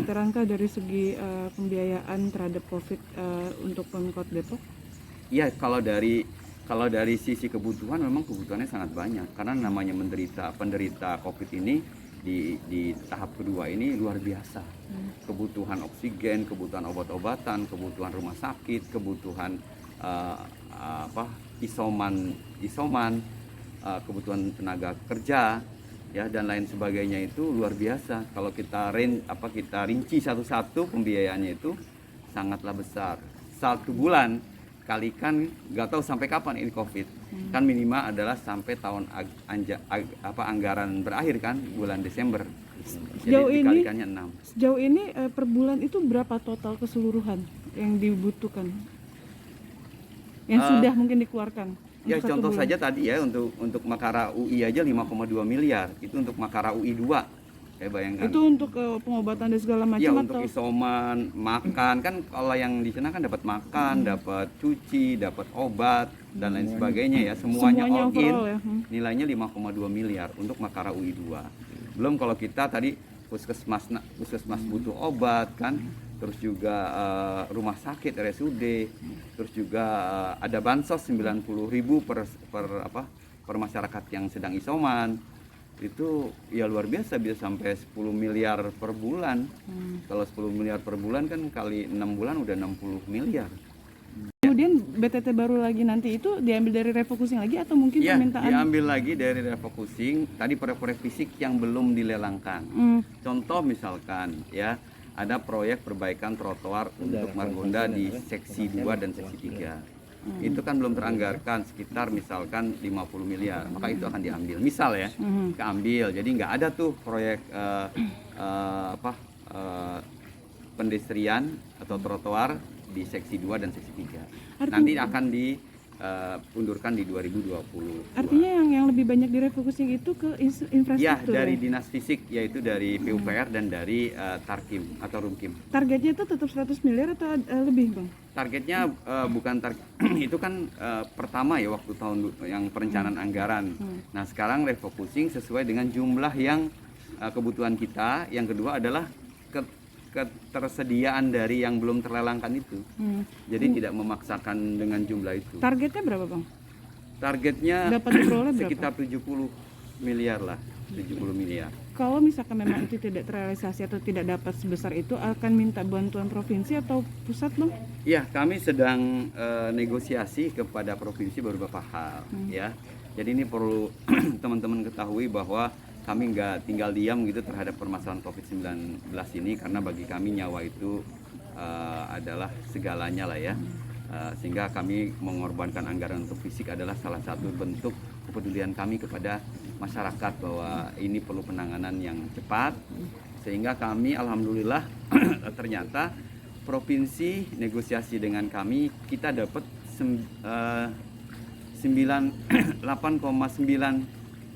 PT Rangka dari segi pembiayaan terhadap COVID untuk Pemkot Depok? Iya, kalau dari sisi kebutuhan memang kebutuhannya sangat banyak karena namanya penderita COVID ini di tahap kedua ini luar biasa. Kebutuhan oksigen, kebutuhan obat-obatan, kebutuhan rumah sakit, kebutuhan isoman, kebutuhan tenaga kerja, ya, dan lain sebagainya itu luar biasa. Kalau kita rinci satu-satu pembiayaannya itu sangatlah besar. 1 bulan kalikan nggak tahu sampai kapan ini COVID, kan minimal adalah sampai tahun anggaran berakhir kan bulan Desember. Jadi dikalikannya 6. Sejauh ini per bulan itu berapa total keseluruhan yang dibutuhkan? Yang sudah mungkin dikeluarkan? Ya contoh saja tadi ya untuk Makara UI aja 5,2 miliar. Itu untuk Makara UI 2. Saya bayangkan. Itu untuk pengobatan dan segala macam ya, atau? untuk isoman, makan, kan kalau yang di sana kan dapat makan, dapat cuci, dapat obat dan lain sebagainya ya, semuanya all in. Ya. Nilainya 5,2 miliar untuk Makara UI 2. Belum kalau kita tadi puskesmas butuh obat kan, terus juga rumah sakit RSUD, terus juga ada bansos 90.000 per masyarakat yang sedang isoman. Itu ya luar biasa, bisa sampai 10 miliar per bulan. Kalau 10 miliar per bulan kan kali 6 bulan udah 60 miliar. Kemudian BTT baru lagi nanti itu diambil dari refocusing lagi atau mungkin permintaan? Diambil lagi dari refocusing, tadi proyek fisik yang belum dilelangkan. Contoh misalkan ya, ada proyek perbaikan trotoar untuk Margonda di seksi 2 dan seksi 3. Itu kan belum teranggarkan sekitar misalkan 50 miliar, maka itu akan diambil misal ya, keambil. Jadi nggak ada tuh proyek pendestrian atau trotoar di seksi 2 dan seksi 3. Nanti akan diundurkan di 2020. Artinya yang lebih banyak direfocusing itu ke infrastruktur? Ya, dari dinas fisik, yaitu dari PUPR dan dari Tarkim atau Rumkim. Targetnya itu tetap 100 miliar atau lebih, Bang? Targetnya bukan target itu kan pertama ya waktu tahun yang perencanaan anggaran. Nah sekarang refocusing sesuai dengan jumlah yang kebutuhan kita. Yang kedua adalah ketersediaan dari yang belum terlelangkan itu. Jadi tidak memaksakan dengan jumlah itu. Targetnya berapa, Bang? Targetnya dapat diperoleh sekitar 70 miliar lah, 70 miliar. Kalau misalkan memang itu tidak terrealisasi atau tidak dapat sebesar itu, akan minta bantuan provinsi atau pusat, Bang? Ya, kami sedang negosiasi kepada provinsi beberapa hal, ya. Jadi ini perlu teman-teman ketahui bahwa kami nggak tinggal diam gitu terhadap permasalahan COVID-19 ini, karena bagi kami nyawa itu adalah segalanya lah ya. Sehingga kami mengorbankan anggaran untuk fisik adalah salah satu bentuk kepedulian kami kepada masyarakat bahwa ini perlu penanganan yang cepat. Sehingga kami alhamdulillah ternyata provinsi negosiasi dengan kami, kita dapat 8,9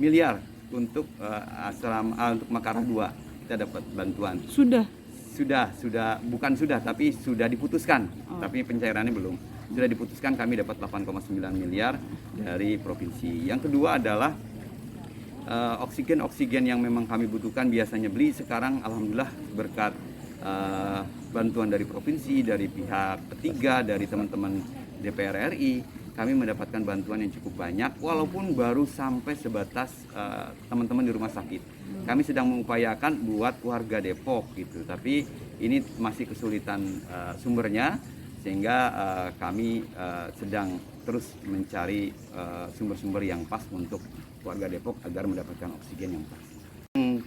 miliar untuk untuk Makara 2. Kita dapat bantuan. Sudah, tapi sudah diputuskan. Tapi pencairannya belum. Sudah diputuskan, kami dapat 8,9 miliar dari provinsi. Yang kedua adalah oksigen yang memang kami butuhkan biasanya beli, sekarang alhamdulillah berkat bantuan dari provinsi, dari pihak ketiga, dari teman-teman DPR RI, kami mendapatkan bantuan yang cukup banyak, walaupun baru sampai sebatas teman-teman di rumah sakit. Kami sedang mengupayakan buat warga Depok gitu, tapi ini masih kesulitan sumbernya, sehingga kami sedang terus mencari sumber-sumber yang pas untuk warga Depok agar mendapatkan oksigen yang pas.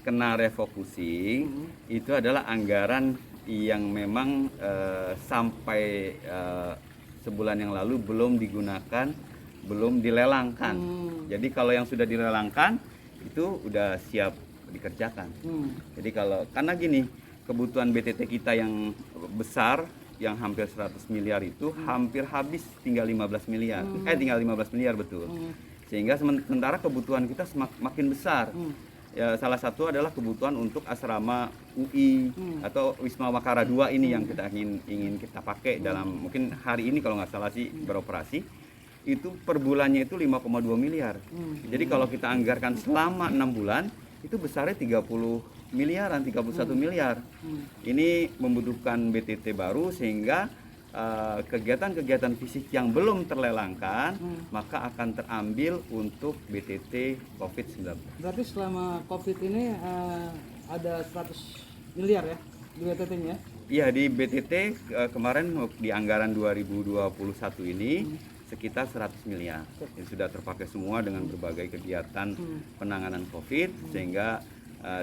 Kena refocusing itu adalah anggaran yang memang sampai sebulan yang lalu belum digunakan, belum dilelangkan. Jadi kalau yang sudah dilelangkan itu udah siap dikerjakan. Jadi karena gini, kebutuhan BTT kita yang besar, yang hampir 100 miliar itu hampir habis, tinggal 15 miliar. Tinggal 15 miliar betul. Sehingga sementara kebutuhan kita makin besar. Ya, salah satu adalah kebutuhan untuk asrama UI atau Wisma Makara 2 ini yang kita ingin kita pakai dalam mungkin hari ini kalau nggak salah sih beroperasi. Itu per bulannya itu 5,2 miliar. Jadi kalau kita anggarkan selama 6 bulan itu besarnya 30 miliaran, 31 miliar. Ini membutuhkan BTT baru sehingga kegiatan-kegiatan fisik yang belum terlelangkan maka akan terambil untuk BTT COVID-19. Berarti selama COVID ini ada 100 miliar ya di BTT-nya? Iya, di BTT kemarin di anggaran 2021 ini sekitar 100 miliar yang sudah terpakai semua dengan berbagai kegiatan penanganan COVID sehingga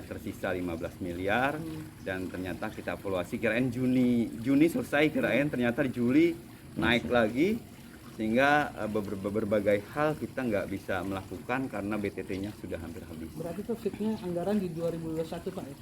tersisa 15 miliar dan ternyata kita evaluasi kirain Juni selesai, kirain ternyata di Juli naik lagi sehingga berbagai hal kita nggak bisa melakukan karena BTT-nya sudah hampir habis. Berarti itu fitnya anggaran di 2021 Pak ya?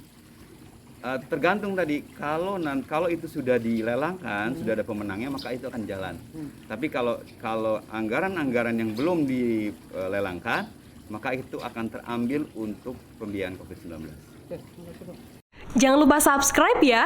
Tergantung tadi, kalau itu sudah dilelangkan, sudah ada pemenangnya, maka itu akan jalan. Tapi kalau anggaran-anggaran yang belum dilelangkan, maka itu akan terambil untuk pembiayaan COVID-19. Oke, terima kasih Pak. Jangan lupa subscribe ya.